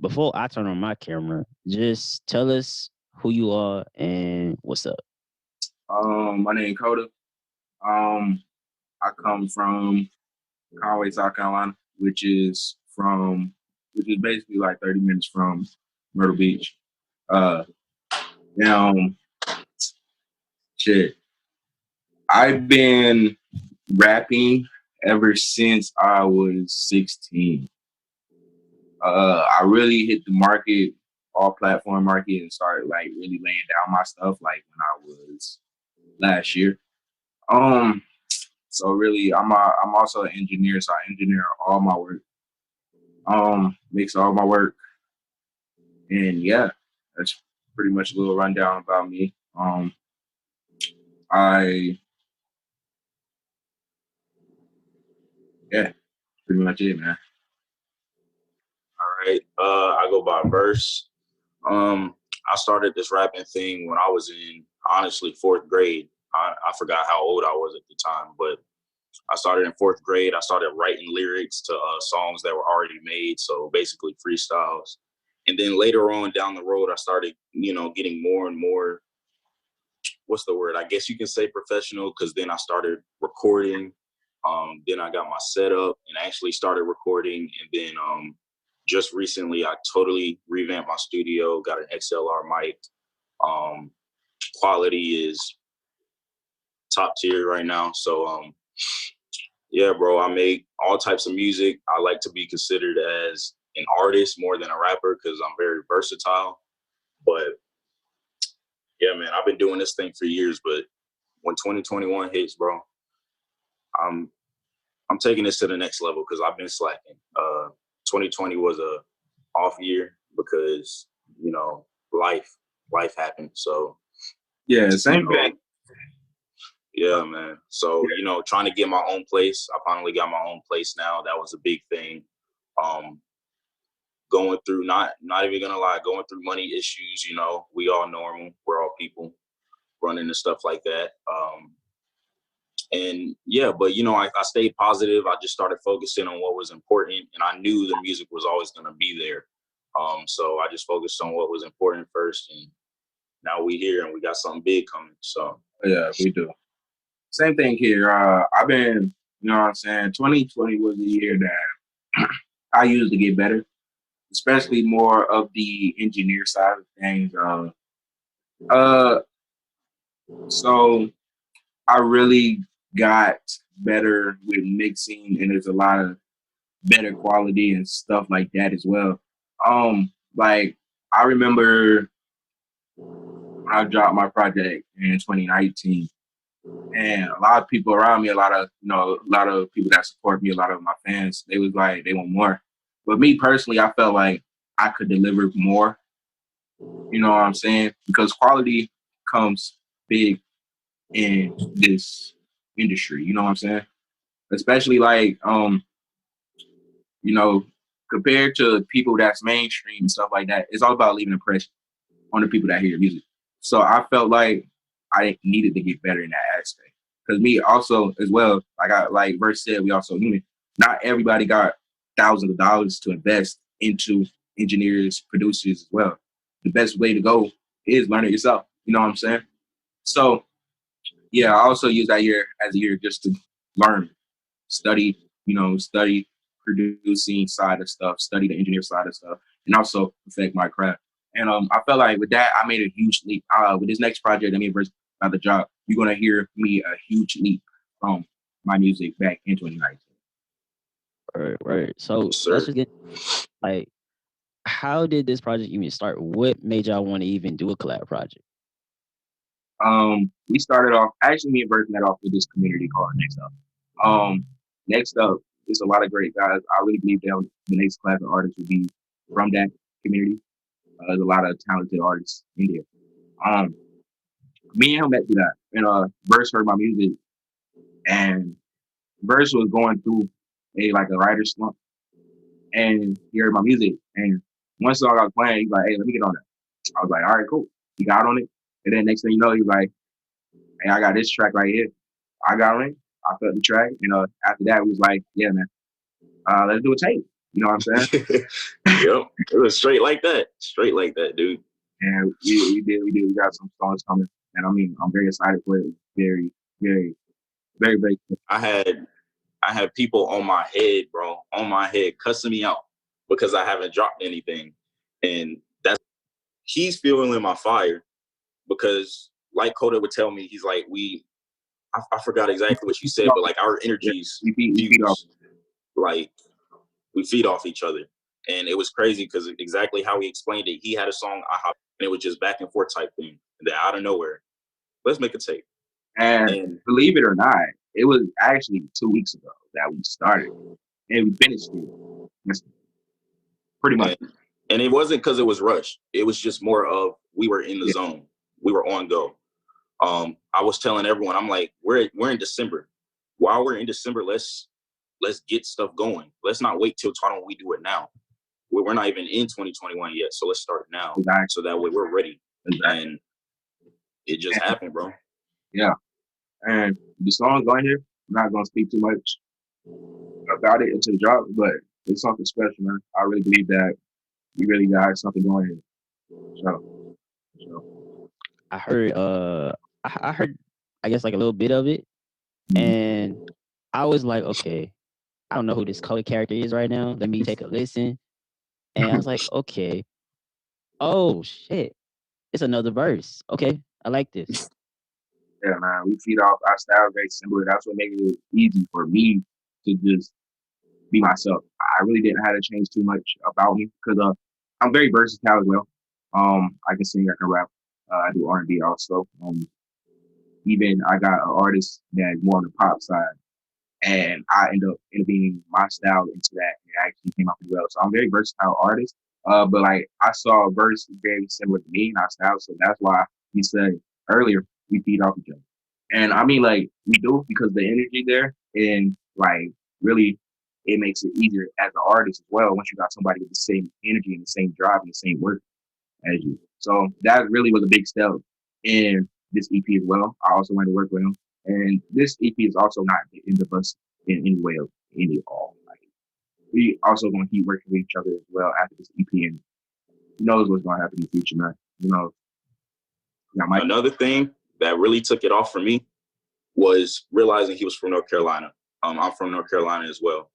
before I turn on my camera, just tell us who you are and what's up. My name Koda. Um, I come from Conway, South Carolina, which is basically like 30 minutes from Myrtle Beach. Uh, now, shit, I've been rapping ever since I was 16. I really hit the market, all platform market, and started like really laying down my stuff like when I was last year. Um, so really, I'm also an engineer, so I engineer all my work, mix all my work, and yeah, that's pretty much a little rundown about me. I yeah, pretty much it, man. All right. I go by Verse. Um, I started this rapping thing when I was in honestly fourth grade. I forgot how old I was at the time, but I started in fourth grade. I started writing lyrics to songs that were already made, so basically freestyles. And then later on down the road, I started, getting more and more. What's the word? I guess you can say professional, because then I started recording. Then I got my setup and actually started recording. And then just recently, I totally revamped my studio, got an XLR mic. Um, Quality is top tier right now. So, yeah, bro, I make all types of music. I like to be considered as an artist more than a rapper because I'm very versatile. But yeah, man, I've been doing this thing for years. But when 2021 hits, bro, I'm I'm taking this to the next level because I've been slacking. 2020 was a off year because life life happened. So Yeah, you same know, thing. yeah, man. So Yeah, trying to get my own place. I finally got my own place now. That was a big thing. Um, Going through not even gonna lie, going through money issues. We all normal. We're all people running and stuff like that. And yeah, but I stayed positive. I just started focusing on what was important, and I knew the music was always gonna be there. So I just focused on what was important first, and now we here and we got something big coming. So yeah, we do. Same thing here. I've been, you know what I'm saying. 2020 was the year that I used to get better, especially more of the engineer side of things. Uh, so I really got better with mixing, and there's a lot of better quality and stuff like that as well. Like I remember when I dropped my project in 2019, and a lot of people around me, a lot of people that support me, a lot of my fans, they was like they want more. But me personally, I felt like I could deliver more. You know what I'm saying? Because quality comes big in this industry. You know what I'm saying? Especially like you know, compared to people that's mainstream and stuff like that, it's all about leaving an impression on the people that hear your music. So I felt like I needed to get better in that aspect. Because me also as well, like Verse said, we also human. Not everybody got thousands of dollars to invest into engineers, producers as well. The best way to go is learn it yourself. You know what I'm saying? So yeah, I also use that year as a year just to learn, study, study producing side of stuff, study the engineer side of stuff, and also perfect my craft. And I felt like with that, I made a huge leap. With this next project, I mean, versus about the job, you're gonna hear me a huge leap from my music back in 2019. Right, right. So yes, let's sir. just get like, how did this project even start? What made y'all want to even do a collab project? We started off actually me and Bert met off with this community called Next Up. Next Up, there's a lot of great guys. I really believe that the next class of artists will be from that community. There's a lot of talented artists in there. Um, Me and him met through that, and Verse heard my music, and Verse was going through a writer's slump, and he heard my music, and one song I was playing, he's like, "Hey, let me get on that." I was like, "All right, cool." He got on it, and then next thing you know, he's like, "Hey, I got this track right here." I got on it. I felt the track, and after that, we was like, "Yeah, man, let's do a tape." You know what I'm saying? Yep, it was straight like that, dude. And we got some songs coming, and I mean, I'm very excited for it. Very, very, very, very. I had people on my head, bro, on my head, cussing me out because I haven't dropped anything, and that's he's fueling my fire because, like Koda would tell me, he's like, I forgot exactly what you said, but like our energies We feed off. fuse, like we feed off each other, and it was crazy because exactly how he explained it, he had a song, and it was just back and forth type thing, and then out of nowhere, let's make a tape, And believe it or not, it was actually 2 weeks ago that we started, and we finished it. That's pretty much. And it wasn't because it was rushed. It was just more of we were in the zone. We were on go. I was telling everyone, I'm like, we're in December. While we're in December, let's get stuff going. Let's not wait till why don't we do it now? We're not even in 2021 yet, so let's start now. Exactly. So that way we're ready. Exactly. And it just happened, bro. Yeah. And the song's on here. I'm not gonna speak too much about it until it drops, but it's something special, man. I really believe that we really got something going here. So. I heard I heard I guess like a little bit of it, and I was like, okay, I don't know who this Koda character is right now. Let me take a listen. And I was like, okay, oh shit, it's another verse. Okay, I like this. Yeah, man, we feed off our style very similar. That's what makes it easy for me to just be myself. I really didn't have to change too much about me because I'm very versatile as well. I can sing, I can rap, I do R&B also. Even I got an artist that's more on the pop side, and I end up innovating my style into that. It actually came out pretty well. So I'm a very versatile artist. But like I saw a verse very similar to me in our style, so that's why you said earlier we feed off each other. And I mean, like we do because the energy there, and like really, it makes it easier as an artist as well once you got somebody with the same energy and the same drive and the same work as you. So that really was a big step in this EP as well. I also went to work with him, and this EP is also not the end of us in any way of any at all. Like we also going to keep working with each other as well after this EP, and who knows what's going to happen in the future, man. You know. Another thing that really took it off for me was realizing he was from North Carolina. I'm from North Carolina as well.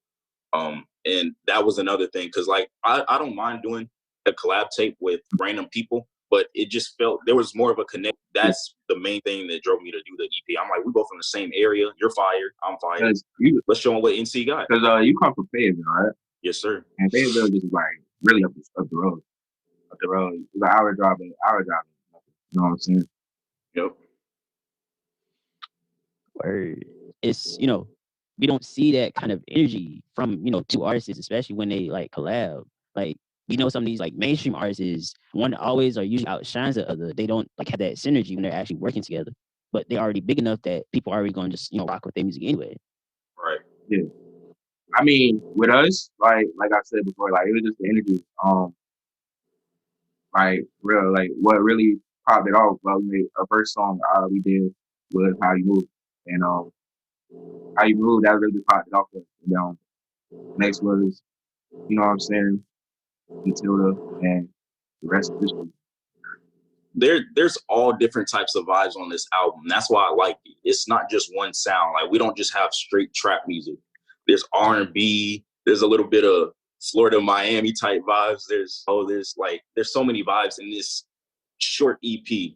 And that was another thing because like I don't mind doing a collab tape with random people, but it just felt there was more of a connect. That's the main thing that drove me to do the EP. I'm like, we both from the same area. You're fired. I'm fired. Let's show them what NC got. Because you come from Fayetteville, right? Yes, sir. And Fayetteville is like really up the road. Up the road. It's an hour driving. You know what I'm saying? Yep. Word. It's we don't see that kind of energy from two artists, especially when they like collab. Like some of these like mainstream artists, one always or usually outshines the other. They don't like have that synergy when they're actually working together. But they're already big enough that people are already going to just rock with their music anyway. Right. Yeah. I mean, with us, like I said before, like it was just the energy. Like real, like what really popped it off. Well, our first song we did was "How You Move," and "How You Move" that really popped it off. Next was, you know what I'm saying, Matilda, and the rest of this one. There's all different types of vibes on this album. That's why I like it. It's not just one sound. Like we don't just have straight trap music. There's R&B. There's a little bit of Florida, Miami type vibes. There's so many vibes in this short EP.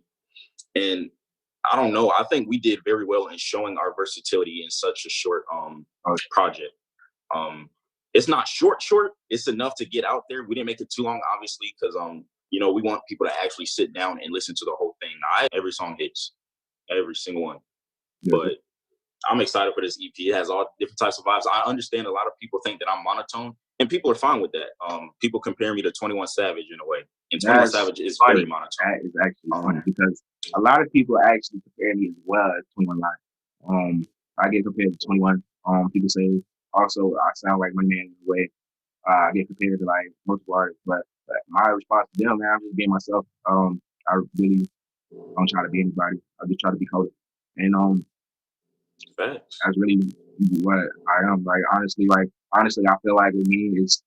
And I don't know. I think we did very well in showing our versatility in such a short project. It's not short. It's enough to get out there. We didn't make it too long, obviously, because we want people to actually sit down and listen to the whole thing. Now, every song hits, every single one. Yeah. But I'm excited for this EP. It has all different types of vibes. I understand a lot of people think that I'm monotone, and people are fine with that. People compare me to 21 Savage in a way, and 21 Savage is very monotone. That is actually funny because a lot of people actually compare me as well as 21 Live. I get compared to 21. People say also I sound like Money Man in a way. I get compared to like multiple artists, but my response to them, man, I'm just being myself. I really don't try to be anybody. I just try to be Koda, and that's really what I am. Like honestly, I feel like with me is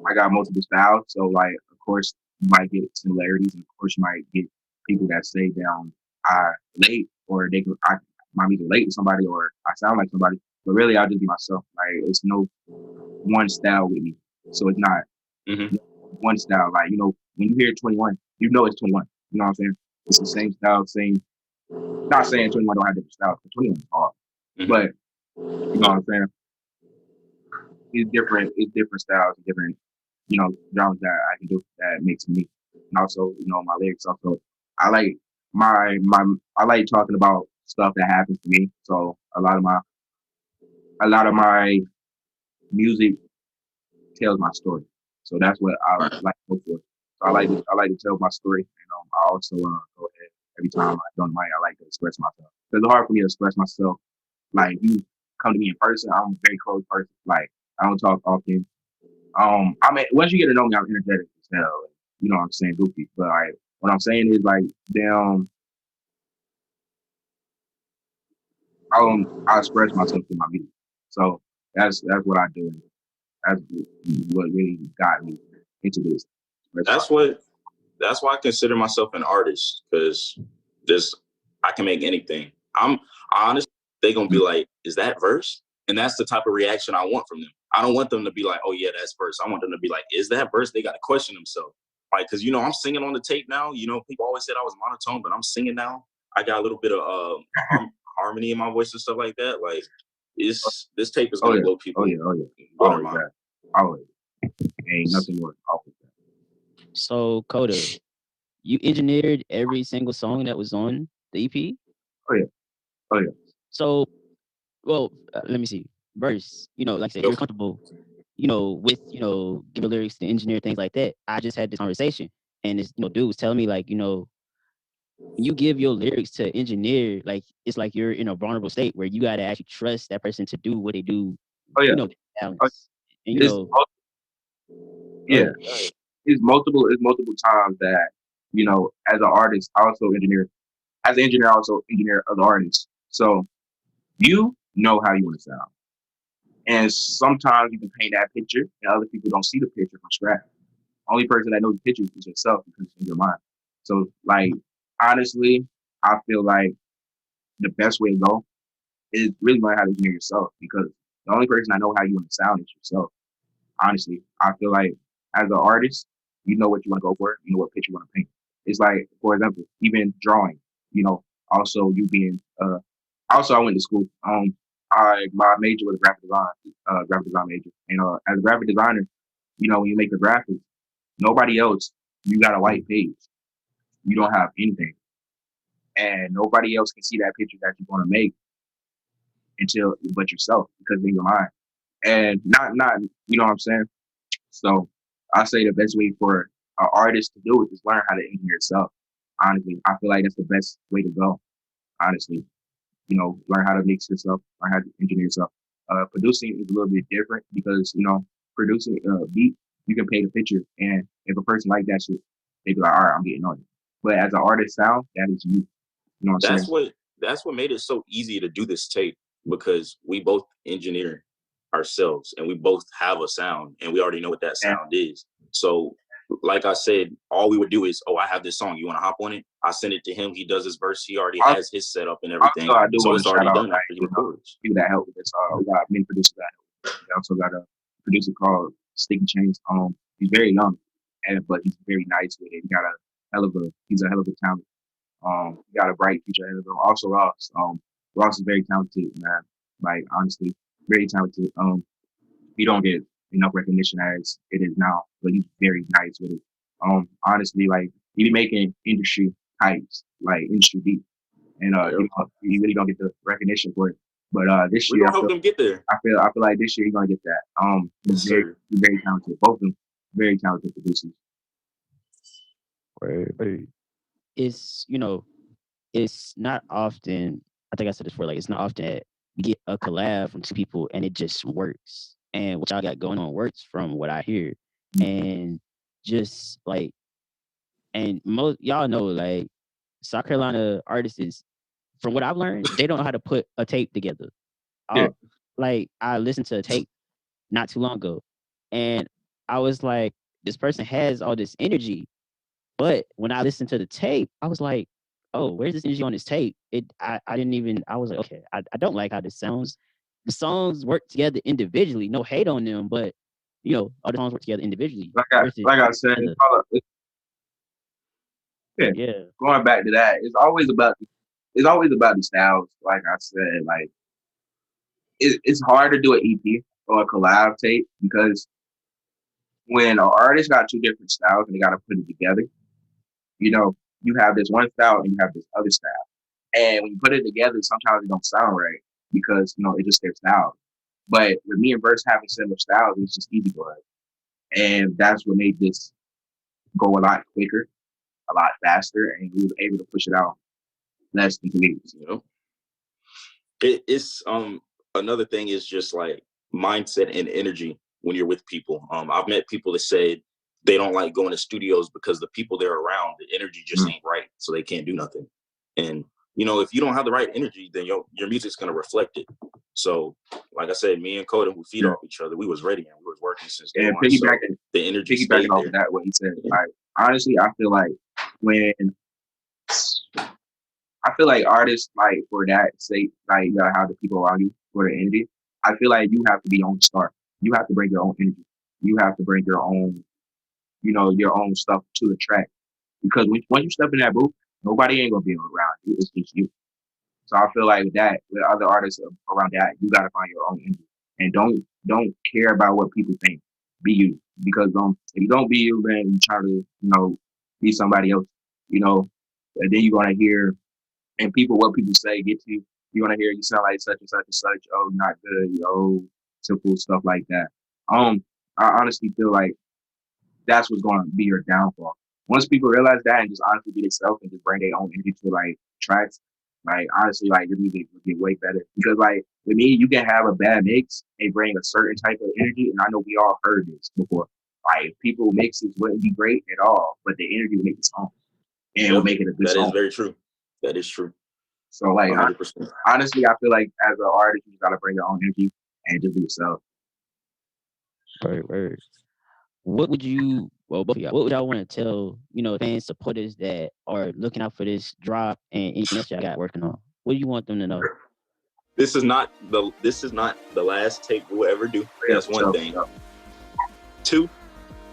I got multiple styles, so like of course you might get similarities, and of course you might get people that say down I relate or I might be relate to somebody or I sound like somebody, but really I just be myself. Like it's no one style with me, so it's not Hmm. one style. Like when you hear 21, you know it's 21. You know what I'm saying? It's the same style, same. Not saying 21 don't have different styles, but 21 is hard. Hmm. But you know what I'm saying? It's different. It's different styles, different genres that I can do that makes me. And also, my lyrics. Also, I like my I like talking about stuff that happens to me. So a lot of my music tells my story. So that's what I Right. like to go for. So I like to tell my story. I also go ahead every time I don't mind. I like to express myself. It's hard for me to express myself. Like you come to me in person, I'm a very close person. Like I don't talk often. I mean, once you get to know me, I'm energetic as hell. You know what I'm saying, goofy. But like, what I'm saying is like, damn, I express myself through my music. So that's what I do. That's what really got me into this. Express That's myself. what. That's why I consider myself an artist, because this I can make anything. I'm honest. They gonna be like, "Is that verse?" And that's the type of reaction I want from them. I don't want them to be like, "Oh yeah, that's verse." I want them to be like, "Is that verse?" They got to question themselves, like, because I'm singing on the tape now. People always said I was monotone, but I'm singing now. I got a little bit of harmony in my voice and stuff like that. Like, this tape is Oh gonna yeah, blow oh people, yeah, oh yeah. blow their Always mind. that. Always. Ain't nothing more awful than So Koda, you engineered every single song that was on the EP. that. Oh yeah, oh yeah. So, well, let me see. Verse, like I said, Yo, you're comfortable, with giving lyrics to engineer things like that. I just had this conversation, and this dude was telling me like, when you give your lyrics to engineer, like it's like you're in a vulnerable state where you gotta actually trust that person to do what they do, Oh yeah. their Oh, talents. And it's go yeah. ahead. It's multiple times that as an artist, I also engineer. As an engineer, I also engineer other artists. So you know how you want to sound. And sometimes you can paint that picture, and other people don't see the picture from scratch. Only person that knows the picture is yourself because it's in your mind. So, like, honestly, I feel like the best way to go is really learn how to engineer yourself because the only person that know how you want to sound is yourself. Honestly, I feel like as an artist, you know what you want to go for, you know what picture you want to paint. It's like, for example, even drawing. Also you being also I went to school. My major was graphic design major, and as a graphic designer, when you make the graphics, nobody else. You got a white page. You don't have anything, and nobody else can see that picture that you're going to make until but yourself because in your mind, and not you know what I'm saying. So I say the best way for an artist to do it is learn how to engineer yourself. Honestly, I feel like that's the best way to go. Honestly, learn how to mix yourself, learn how to engineer yourself. Producing is a little bit different because producing a beat, you can paint a picture, and if a person like that shit, they be like, all right, I'm getting on it. But as an artist sound, that is you. You know what I'm that's saying? what that's what made it so easy to do this tape, because we both engineer ourselves and we both have a sound and we already know what that And sound is. So like I said, all we would do is, oh, I have this song, you want to hop on it? I send it to him, he does his verse, he already also, has his setup and also, everything, I do so want it's to shout already out done like after he records. people that help with this. We got many producers that help. We also got a producer called Sticky Chains. He's very young, but he's very nice with it. He's a hell of a talent. He got a bright future ahead of him. Also Ross. Ross is very talented, man. Like honestly, very talented. He don't get enough recognition as it is now, but he's very nice with it. Honestly, like he be making industry hypes, like industry beat, and Yep. he really don't get the recognition for it. But this We're year, gonna help them get there. I feel like this year he's gonna get that. Yes, sir. He's very talented. Both of them very talented producers. Word. It's it's not often. I think I said this before. Like it's not often that you get a collab from two people and it just works. And what y'all got going on works from what I hear. And just like and most y'all know like South Carolina artists is, from what I've learned, they don't know how to put a tape together. Yeah, Like I listened to a tape not too long ago, and I was like, this person has all this energy. But when I listened to the tape, I was like, oh, where's this energy on this tape? I didn't even, I was like, okay, I don't like how this sounds. The songs work together individually. No hate on them, but all the songs work together individually versus Like I said, together. yeah. Yeah. Going back to that, it's always about the styles. Like I said, like it's hard to do an EP or a collab tape because when an artist got two different styles and they got to put it together, you have this one style and you have this other style. And when you put it together, sometimes it don't sound right because it just their style. But with me and Verse having similar styles, it's just easy for us, and that's what made this go a lot quicker, a lot faster, and we were able to push it out less than 2 weeks. It's another thing is just like mindset and energy when you're with people. I've met people that said they don't like going to studios because the people they're around, the energy just ain't right, so they can't do nothing. And if you don't have the right energy, then your music's gonna reflect it. So, like I said, me and Koda, we feed off each other. We was ready and we was working since day one. So the energy stayed off there. That what he said. Like honestly, I feel like artists, like for that sake, like you gotta have the people around you for the energy. I feel like you have to be on the start. You have to bring your own energy. You have to bring your own, your own stuff to the track. Because once you step in that booth, nobody ain't gonna be around you. It's just you. So I feel like with other artists around that, you gotta find your own energy and don't care about what people think. Be you, because if you don't be you, then you try to be somebody else. And then you're gonna hear and what people say get to you. You're gonna hear you sound like such and such and such. Oh, not good. Oh, simple stuff like that. I honestly feel like that's what's going to be your downfall. Once people realize that and just honestly be themselves and just bring their own energy to like tracks, like honestly, like your music will get way better. Because like with me, you can have a bad mix and bring a certain type of energy, and I know we all heard this before. Like people mixes wouldn't be great at all, but the energy would make the song and would make it a good song. That is very true. That is true. So like honestly, I feel like as an artist, you gotta bring your own energy and just be yourself. Word. What would you, both of y'all, what would y'all want to tell, fans, supporters that are looking out for this drop and anything else y'all got working on? What do you want them to know? This is not the last tape we'll ever do. That's one thing. 2,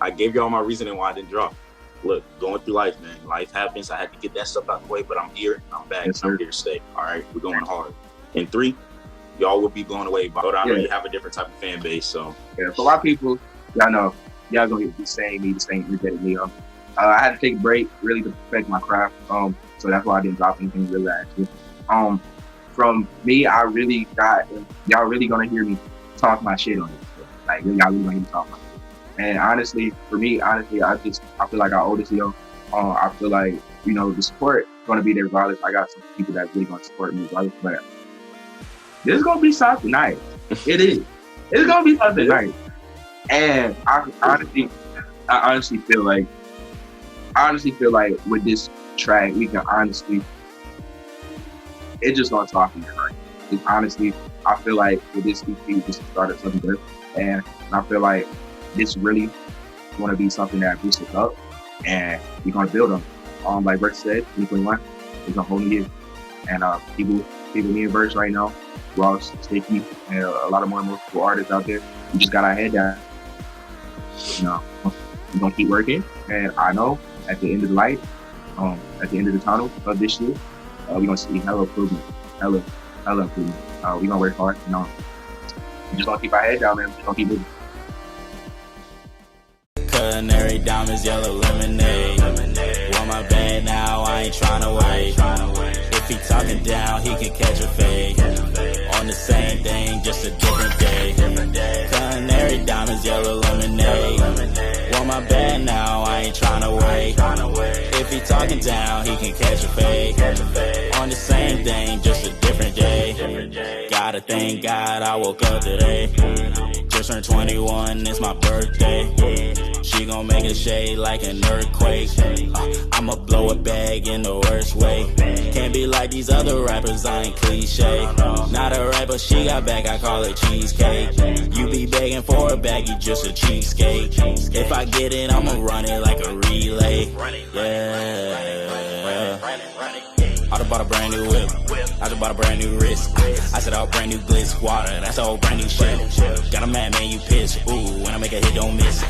I gave y'all my reasoning why I didn't drop. Look, going through life, man. Life happens. I had to get that stuff out of the way, but I'm here. I'm back. Yes, I'm here to stay. All right, we're going hard. And 3, y'all will be blown away by it. I know you have a different type of fan base, so. Yeah, for a lot of people, y'all know, y'all gonna be saying me the same energetically. I had to take a break really to perfect my craft. So that's why I didn't drop anything really actually. From me, y'all really gonna hear me talk my shit on it. Like y'all really gonna hear me talk my shit. And honestly, for me, I feel like I owe this to y'all. I feel like the support gonna be there regardless. I got some people that really gonna support me regardless, but this is gonna be something nice. It is. It's gonna be something nice. And I honestly feel like with this track, we can honestly, it's just gonna talk to your heart. Honestly, I feel like with this EP, just started something good, and I feel like this really gonna be something that boosts us up, and we're gonna build on. Like Rex said, 2021 is a whole new year, and people me and Verse right now, Ross, Sticky, and a lot of more multiple artists out there. We just got our head down. We're gonna keep working, and I know at the end of the light, at the end of the tunnel of this year, we're gonna see hella improvement. We're gonna work hard. We're just gonna keep our head down, man. We're just gonna keep moving. Culinary diamonds, yellow lemonade. Want my bag now, I ain't tryna wait. If he talking down, he can catch a fade. On the same thing, just a different day. Culinary diamonds, yellow lemonade. Want my bag now, I ain't tryna wait. If he talking down, he can catch a fade. On the same thing, just a different day. Gotta thank God I woke up today. just turned 21, it's my birthday. She gon' make a shade like an earthquake. I'ma blow a bag in the worst way. Can't be like these other rappers, I ain't cliche. Not a rapper, she got back, I call it cheesecake. You be begging for a bag, you just a cheesecake. If I get it, I'ma run it like a relay. Yeah. I just bought a brand new whip. I just bought a brand new wrist. I said all brand new glitz water. That's all brand new shit. Got a mad man, you piss. Ooh, when I make a hit, don't miss.